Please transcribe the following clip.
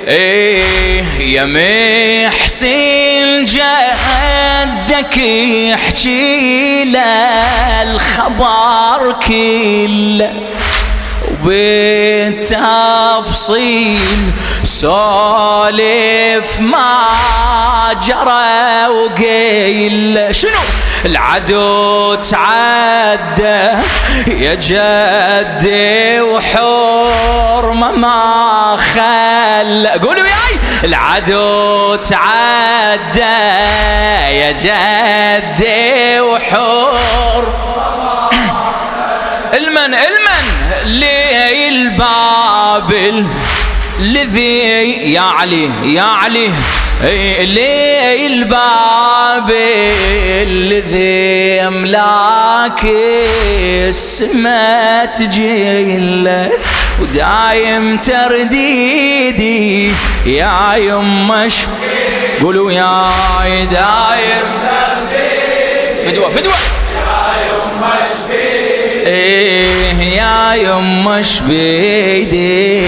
يا محسن جدك يحكي له الخبر كله وبالتفصيل سولف ما جرى وقيل شنو العدو تعدى يا جدي وحرمه ما خل قولوا وياي العدو تعدى يا جدي المن لي البابل الذي يا علي لي الباب الذي املاك السما تجيله ودايم ترديدي يا يمش قولوا يا دايم ترديدي فدوة يا يمش بيدي يا يمش بيدي